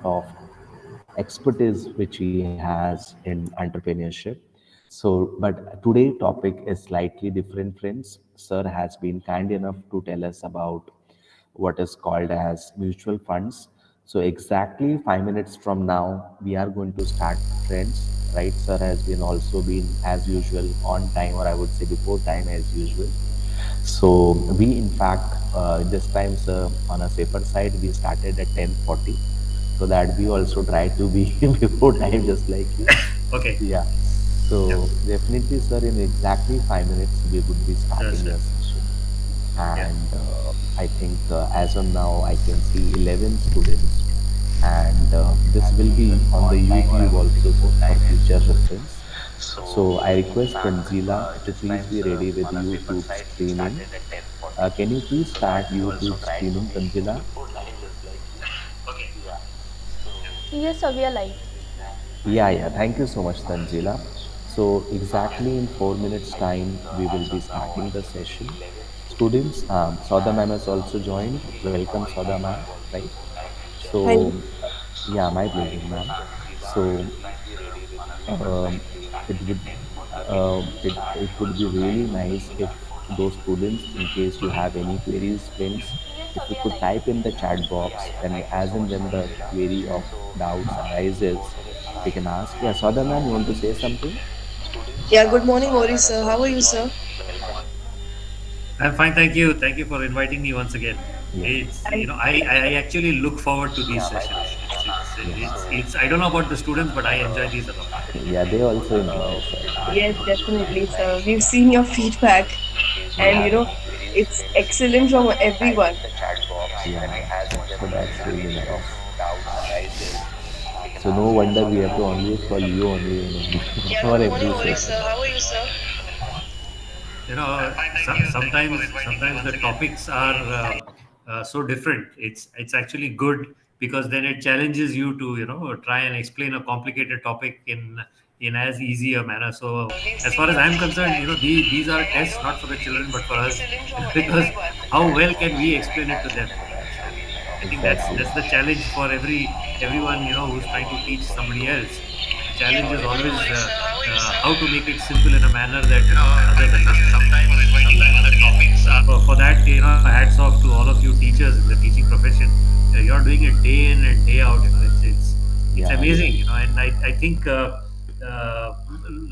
of expertise which he has in entrepreneurship. So, but today topic is slightly different, friends. Sir has been kind enough to tell us about what is called as mutual funds. So exactly 5 minutes from now, we are going to start, friends. Right, sir has been also been as usual on time, or I would say before time as usual. So we, in fact, this time, sir, on a safer side, we started at 10:40, so that we also try to be before time, just like you. Okay. Yeah. Yeah. So definitely, sir, in exactly 5 minutes, we would be Sure, starting sure. your session. Yeah. And I think as of now, I can see 11 students, and this will be on the YouTube also, sir, for future reference. So I request Tanzila to please be ready with YouTube streaming. Can you please start YouTube streaming, Tanzila? Okay. Yes, sir, we are live. Yeah, yeah. Thank you so much, Tanzila. So exactly in 4 minutes time, we will be starting the session. Students, Sauda ma'am has also joined. Welcome, Sauda ma'am. Right. Thank So, yeah, my pleasure, ma'am. So, um, it would it would be really nice if those students, in case you have any queries, friends, Yes, sir, if you we are could live. type in the chat box, then as and when the query of doubts arises, we can ask. Yeah, Sada ma'am, you want to say something? Yeah, good morning, Ori sir. How are you, sir? I'm fine, thank you. Thank you for inviting me once again. Yeah, It's Thank I actually look forward to these sessions. It's I don't know about the students, but I enjoy these a lot. yeah, they also enjoy, sir. Yes, definitely, sir. We've seen your feedback, and Yeah, it's excellent from everyone. yeah. So that's really nice. So no wonder we have to always call you only in every Yeah, for good morning, every Ori session. sir. How are you, sir? Sometimes the topics are so different. It's actually good because then it challenges you to try and explain a complicated topic in as easy a manner. So We've as seen far as your I'm concerned, feedback, these are and tests not for the children it's but for us, excellent from because everyone. how well can we explain it to them? So I think Exactly. that's the challenge for everyone who's trying to teach somebody else. The Yeah, challenge good is morning, always Ori sir. How are you, sir? how to make it simple in a manner that others understand. For that, hats off to all of you teachers in the teaching profession. You're doing it day in and day out. It's Yeah, yeah. amazing. And I think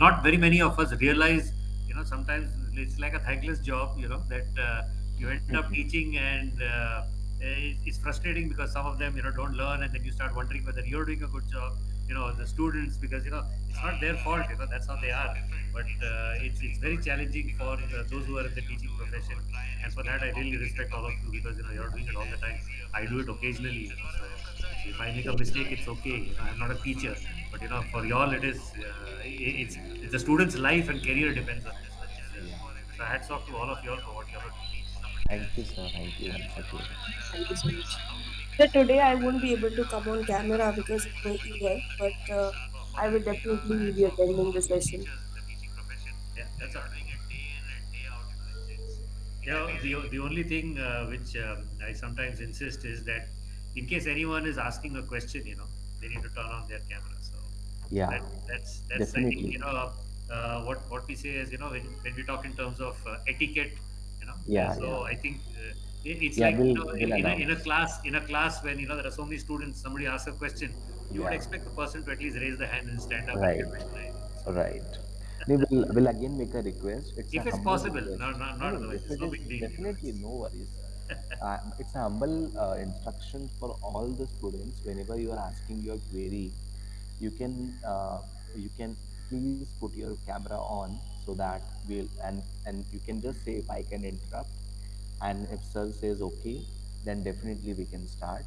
not very many of us realize. Sometimes it's like a thankless job. That you end up teaching, and it's frustrating because some of them don't learn, and then you start wondering whether you're doing a good job. The students, because it's not their fault. That's how they are. But it's very challenging for those who are in the teaching profession, and for that I really respect all of you, because you're doing it all the time. I do it occasionally. So if I make a mistake, it's okay. I'm not a teacher, but for y'all it is. It's a student's life and career depends on it. So hats off to all of y'all for what y'all are doing. Thank you, sir. Thank you once again. Thank you so much. So today I won't be able to come on camera because of my ear, but I will definitely be attending the session. Yeah, that's all right. The only thing which I sometimes insist is that in case anyone is asking a question, they need to turn on their camera. So Yeah, that's I think definitely. what we say is, when we talk in terms of etiquette, Yeah, yeah. so I think it's Yeah, like, we'll announce. in a class when there are so many students, somebody asks a question, you would Yeah, expect the person to at least raise the hand and stand up and right, give it, right? So right. We will again make a request. It's a if it's humble possible, request. No, not no, otherwise, if it's it no is big deal. definitely no worries. It's a humble instruction for all the students. Whenever you are asking your query, you can uh, you can please put your camera on, so that we'll and you can just say if I can interrupt, and if sir says okay, then definitely we can start.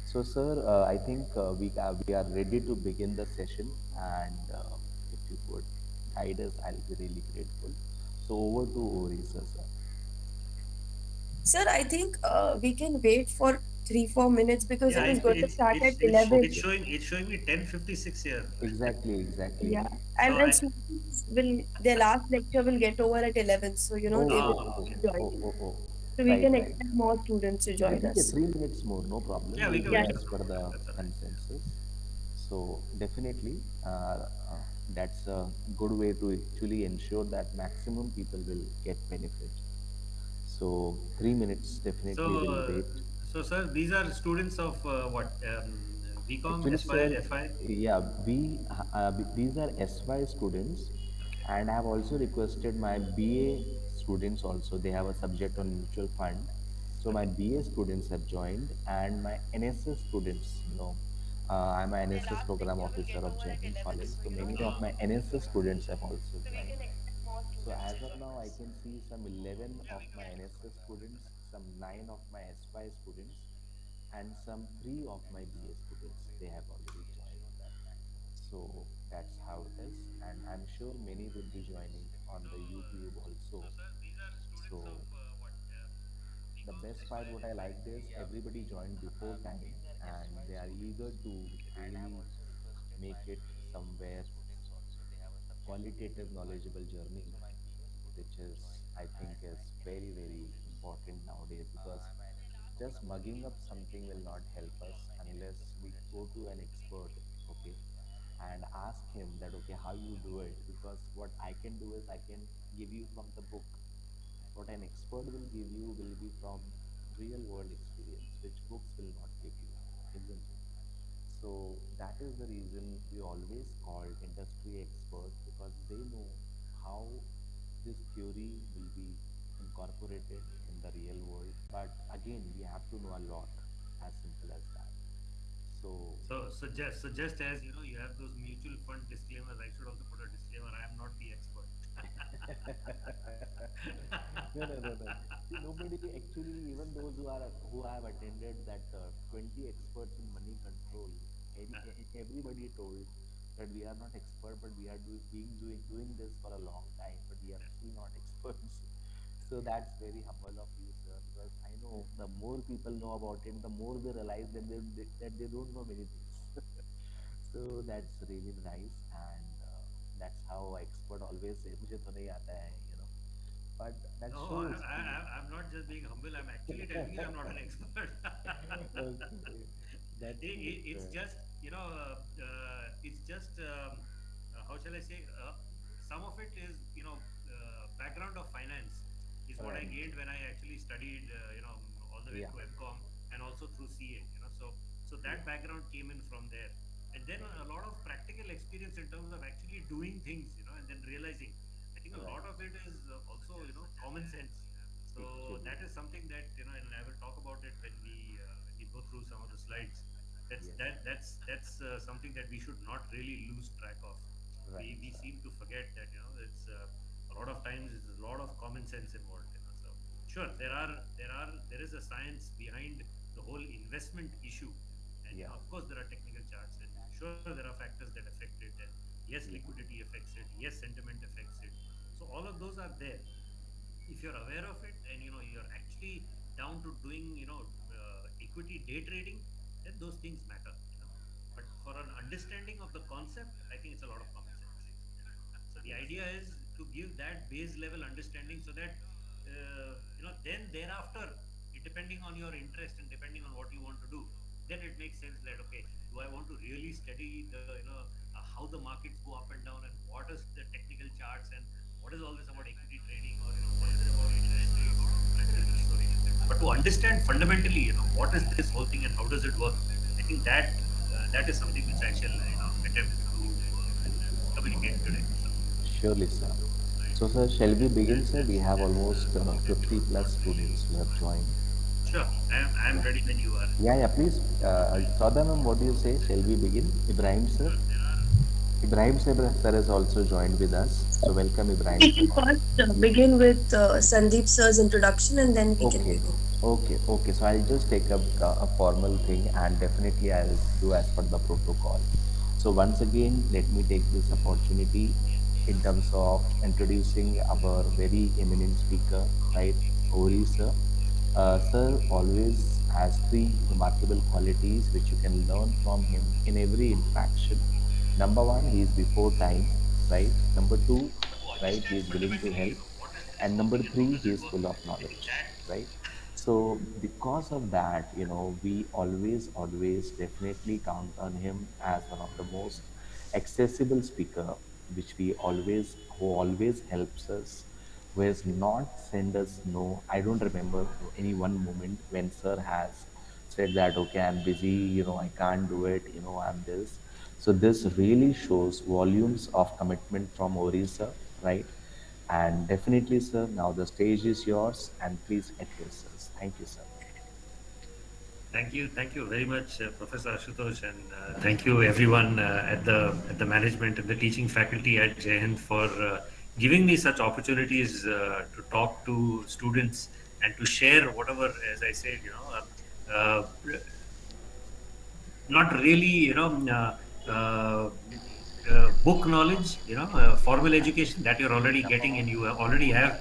So sir, I think we are ready to begin the session, and if you could guide us, I'll be really grateful. So over to Orisa, sir. Sir, I think we can wait for 3-4 minutes because Yeah, it is going to start at 11. it's showing me 10:56 here. Exactly, exactly. Yeah, So and I students will their last lecture will get over at 11, so Oh, they oh, will oh, be oh, joining. oh, oh. So we Right, can right. expect more students to join Yeah, us. 3 minutes more, no problem. Yeah, We'll we go Yeah. can as do per that. the That's all right. consensus. So definitely, that's a good way to actually ensure that maximum people will get benefit. So 3 minutes So, definitely will wait. sir, these are students of what? BCom, Actually, SY, sir, FI? yeah, these are SY students, and I have also requested my BA students also. They have a subject on mutual fund, so my Okay. BA students have joined, and my NSS students. I'm an NSS program officer of Jhc College, so many of my NSS students have also joined. So as of now, I can see some 11 of my NSS students, some 9 of my SY students, and some 3 of my BA students. They have already joined. So that's how it is, and I'm sure many will be joining on the YouTube also. So the best part, what I liked is everybody joined before time, and they are eager to really make it somewhere qualitative, knowledgeable journey, which is, I think, is very, very important nowadays because just mugging up something will not help us unless we go to an expert, okay, and ask him that, okay, how you do it, because what I can do is I can give you from the book. What an expert will give you will be from real world experience, which books will not give you, isn't it? So that is the reason we always call industry expert because they know how this theory will be incorporated in the real world. But again, we have to know a lot, as simple as that. So, So just as you have those mutual fund disclaimers, I should also put a disclaimer. I am not the expert. no, no, no, no. See, nobody actually, even those who have attended that 20 experts in money control, everybody told that we are not expert, but we are doing this for a long time, but we are still not experts. So that's very humble of you, sir, because I know the more people know about it, the more they realize that they don't know many things. So that's really nice, and that's how expert always say, "मुझे तो नहीं आता है," But that No, shows the I'm not just being humble. I'm actually telling you I'm not an expert. okay, that's good, It's sir. just it's just how shall I say? Some of it is background of finance is what I Right. gained when I actually studied all the way Yeah. through MCom and also through CA. So Yeah. that background came in from there, and then a lot of practical experience in terms of actually doing things, and then realizing. I think a Right. lot of it is also common sense. So Actually. that is something that and I will talk about it when we go through some of the slides. That's Yes. that that's that's something that we should not really lose track of. Right, We sir. seem to forget that it's a lot of times it's a lot of common sense involved. So sure there is a science behind the whole investment issue, and Yeah. of course there are technical charts, and sure there are factors that affect it, and yes Yeah. liquidity affects it, yes sentiment affects it. So all of those are there. If you're aware of it and you're actually down to doing equity day trading, then those things matter. But for an understanding of the concept, I think it's a lot of common sense. So the Yes, sir. idea is to give that base level understanding so that then thereafter, depending on your interest and depending on what you want to do, then it makes sense that okay, do I want to really study the how the markets go up and down, and what is the technical charts, and what is all this about equity trading, or what is it about interest rates? That's a different story. But to understand fundamentally, what is this whole thing and how does it work? I think that is something which I shall attempt to communicate today. So, Surely, sir. So, sir, shall we begin, sir? We have almost that's 50 plus students who have joined. sure. I am Yeah. ready when you are. Yeah, yeah, please. Sada ma'am, what do you say? Shall we begin? Ibrahim, sir? Ibrahim sir has also joined with us. So, welcome, Ibrahim, We sir. can first begin with Sandeep sir's introduction and then we can Okay, begin. okay, okay. So I'll just take up a formal thing and definitely I'll do as per the protocol. So once again, let me take this opportunity in terms of introducing our very eminent speaker, right, Ohri sir. Sir always has three remarkable qualities which you can learn from him in every interaction. Number one, he is before time, right? Number two, right, he is willing to help. And number three, he is full of knowledge. right? So because of that, we always definitely count on him as one of the most accessible speaker, which we always who always helps us, who has not sent us no. I don't remember any one moment when sir has said that okay, I'm busy, I can't do it, I'm this. So this really shows volumes of commitment from Orisa, right? And definitely, sir, now the stage is yours, and please address us. Thank you, sir. Thank you very much, Professor Ashutosh, and thank you everyone at the management and the teaching faculty at JHIND for giving me such opportunities to talk to students and to share whatever, as I said, not really, book knowledge, formal education that you're already getting, and you already have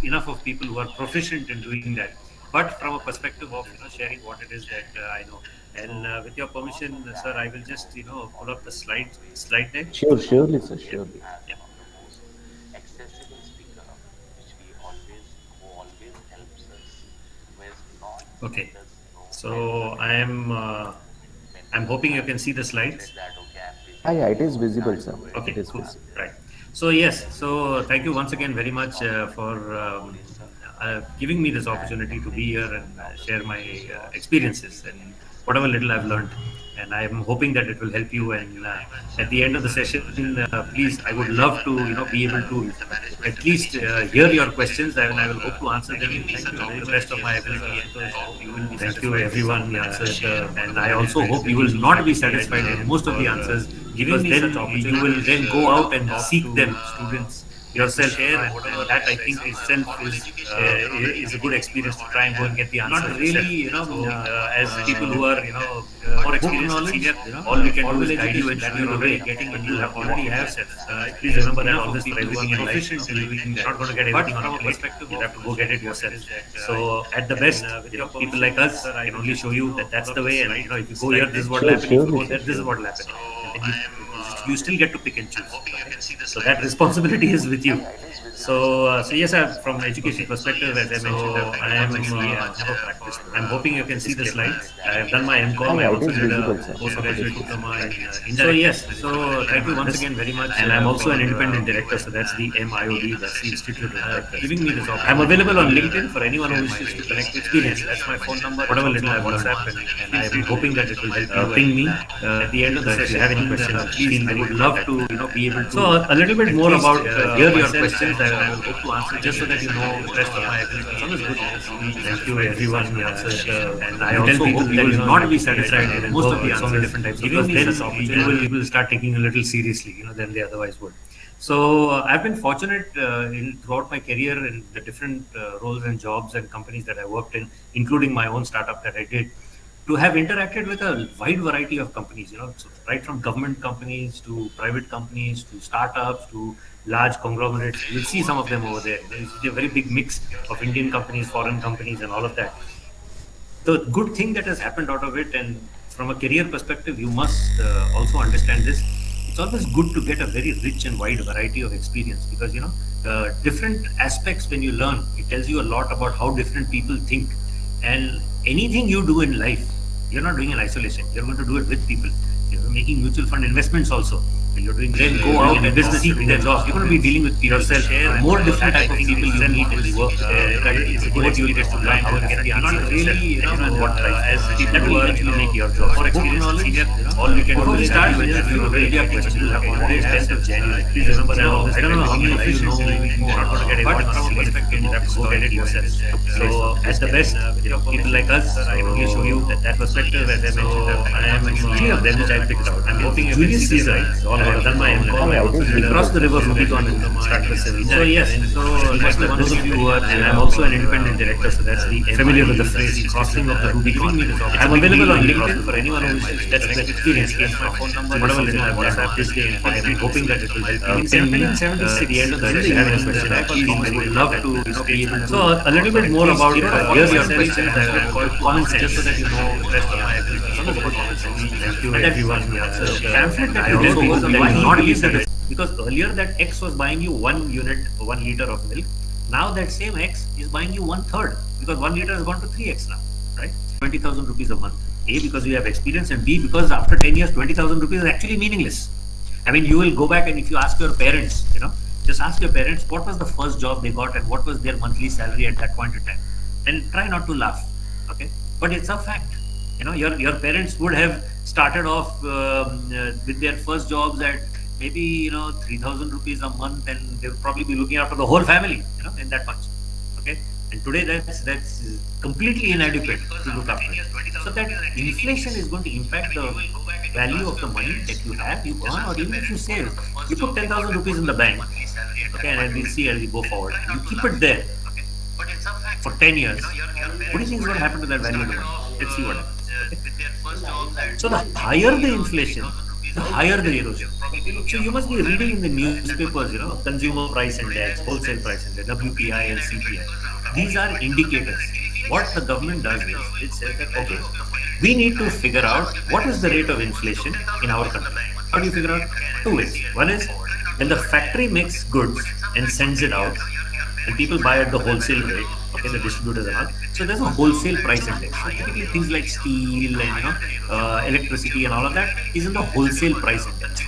enough of people who are proficient in doing that. But from a perspective of sharing what it is that I know. And with your permission, sir, I will just pull up the slide deck. Sure, surely, sir, Yeah. surely. Yeah. Okay. So I'm hoping you can see the slides. Yeah, it is visible, sir. It Okay, is cool. visible. Right. So yes, so thank you once again very much for giving me this opportunity to be here and share my experiences and whatever little I've learned. And I'm hoping that it will help you. And at the end of the session, please, I would love to be able to at least hear your questions, and I will hope to answer them to the best of my ability. And I hope you will be thank you everyone. And I also hope you will not be satisfied with most of the answers, because then you will then go out and seek them, students, yourself, and that I think itself is a good experience to try and go and get the answers. Not really, as people who are more experienced and senior, all we can do is guide you and show you the way. Getting, and you have already have. Please remember that always for everything in life. You're not going to get everything on a plate. You have to go get it yourself. So at the best, people like us can only show you that that's the way. And if you go here, this is what will Sure, happen. If you surely, go sir, there, this is what surely. will happen. And then you still get to pick and choose. Okay? So that responsibility is with you. So yes, from education perspective, as I mentioned, I am never practiced. I'm hoping you can see the slides. I have done my MCOM. I Yeah, it also is did a visible, sir. It is postgraduate visible. diploma in so yes. So thank you once again very much. And I'm also an independent director. So that's the MIOD. That's the Institute of Directors. Giving me this opportunity. I'm available on LinkedIn for anyone who wishes to connect experience. That's my phone number. Whatever little I've WhatsApp, and I'm hoping that it will help you. Ping me at the end of the session. If you have any questions, please, I would love to be able to. So a little bit more about hear your questions. I will hope to answer just so that you know the rest of my ability. It's always good. Thank you everyone. And I also hope that you will not be satisfied with most of the answers. So many different types. Because then you will start taking a little seriously, than they otherwise would. So I've been fortunate throughout my career in the different roles and jobs and companies that I worked in, including my own startup that I did, to have interacted with a wide variety of companies, so right from government companies to private companies to startups to large conglomerates. You'll see some of them over there. You see a very big mix of Indian companies, foreign companies, and all of that. The good thing that has happened out of it, and from a career perspective, you must also understand this. It's always good to get a very rich and wide variety of experience, because different aspects, when you learn, it tells you a lot about how different people think. And anything you do in life, you're not doing in isolation. You're going to do it with people. You're making mutual fund investments also. When you're doing, then go out and business, seek their jobs. You're going to be dealing with yourself. More different type of people you meet in the work. It's a good experience to learn how to get the answers. Not really, what as people who are make your job. For experience, senior, all we can do is start with a question. You have always 10th of January. Please remember that. I don't know how many of you know more. Not going to get it. But from a perspective, you have to go get it yourself. So at the best, people like us, I can only show you that perspective. As I mentioned, I am three of them which I picked out. I'm hoping Julius Caesar. All I've done my MCOM. I also did cross the river Rubicon and started the civil. So yes, so those of you who are, and I'm also an independent director, so that's the familiar with the phrase crossing of the Rubicon. I'm available on LinkedIn for anyone who wishes. That's the experience. Came my phone number, whatever little I WhatsApp this day, and I'm hoping that it will help you. In 1770, at the end of the day, you have any question, I would love to be able to. So a little bit more about hear your questions. I will call common sense, just so that you know the rest of my ability. Thank you everyone. Pamphlet that you did was why not be satisfied, because earlier that X was buying you 1 unit, 1 liter of milk, Now that same X is buying you one third because 1 liter has gone to 3X now, right? 20,000 rupees a month. A, because you have experience, and B, because after 10 years, 20,000 rupees is actually meaningless. I mean, you will go back and if you ask your parents, just ask your parents what was the first job they got and what was their monthly salary at that point in time. And try not to laugh, okay? But it's a fact. Your parents would have started off with their first jobs at maybe 3,000 rupees a month, and they'll probably be looking after the whole family, in that much. Okay, and today that's completely inadequate to look after. So that inflation is going to impact the value of the money that you have, you earn, or even if you save. You put 10,000 rupees in the bank, okay, and we'll see as we go forward. You keep it there for 10 years. What do you think is going to happen to that value of the money? Let's see what happens. Okay? So the higher the inflation, the higher the erosion. So you must be reading in the newspapers, consumer price index, wholesale price index, WPI and CPI. These are indicators. What the government does is it says that okay, we need to figure out what is the rate of inflation in our country. How do you figure out? Two ways. One is when the factory makes goods and sends it out, and people buy at the wholesale rate, okay, the distributors and all. So there's a wholesale price index. So typically things like steel and electricity and all of that is in the wholesale price index.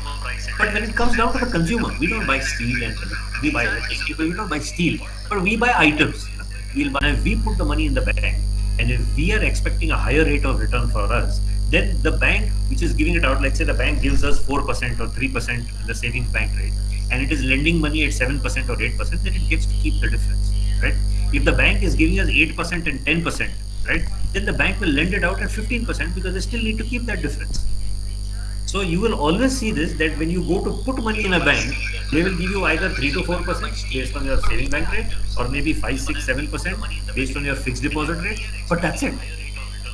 But when it comes down to the consumer, we don't buy steel and we buy electricity, but we don't buy steel, but we buy items. We'll buy. If we put the money in the bank, and if we are expecting a higher rate of return for us, then the bank which is giving it out, let's say the bank gives us 4% or 3% in the savings bank rate, and it is lending money at 7% or 8%, then it gets to keep the difference, right? If the bank is giving us 8% and 10%, right, then the bank will lend it out at 15% because they still need to keep that difference. So you will always see this, that when you go to put money in a bank, they will give you either 3 to 4% based on your saving bank rate, or maybe 5, 6, 7% based on your fixed deposit rate. But that's it.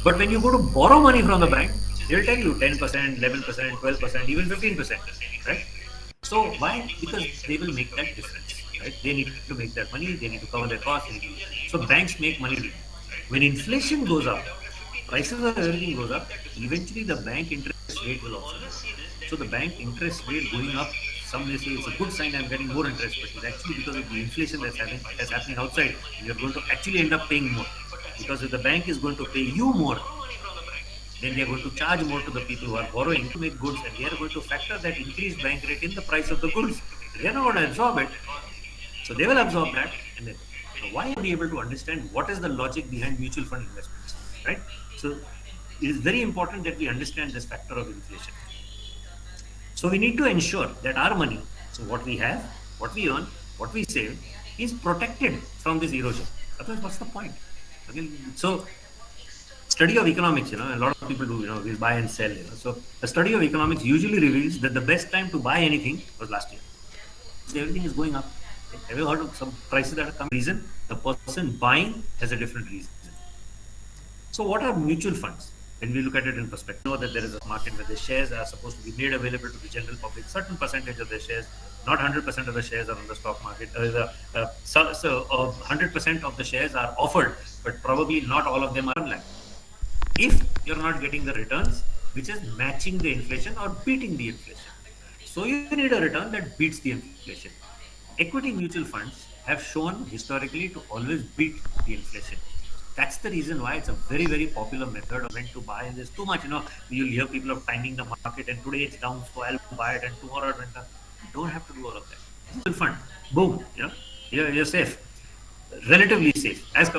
But when you go to borrow money from the bank, they'll tell you 10%, 11%, 12%, even 15%, right? So why? Because they will make that difference, right? They need to make that money. They need to cover their costs. So banks make money. When inflation goes up, prices of everything goes up. Eventually, the bank interest rate will also go up. So the bank interest rate going up, some may say it's a good sign. I'm getting more interest, but it's actually because of the inflation that's happening outside, and you're going to actually end up paying more. Because if the bank is going to pay you more, then they are going to charge more to the people who are borrowing to make goods, and they are going to factor that increased bank rate in the price of the goods. They are not going to absorb it, so they will absorb that. And then, now why are we able to understand what is the logic behind mutual fund investments, right? So it is very important that we understand this factor of inflation. So we need to ensure that our money, so what we have, what we earn, what we save, is protected from this erosion. Otherwise, what's the point? Okay, so study of economics, a lot of people do, we buy and sell, so the study of economics usually reveals that the best time to buy anything was last year. So everything is going up. Okay? Have you heard of some prices that are coming? Reason, the person buying has a different reason. So what are mutual funds? When we look at it in perspective, know that there is a market where the shares are supposed to be made available to the general public. Certain percentage of the shares, not 100% of the shares are on the stock market. 100% of the shares are offered, but probably not all of them are like. If you're not getting the returns which is matching the inflation or beating the inflation. So you need a return that beats the inflation. Equity mutual funds have shown historically to always beat the inflation. That's the reason why it's a very, very popular method of when to buy. And there's too much, you'll hear people of timing the market, and today it's down, so I'll buy it, and tomorrow it went up. You don't have to do all of that. Mutual fund, boom, you're safe, relatively safe as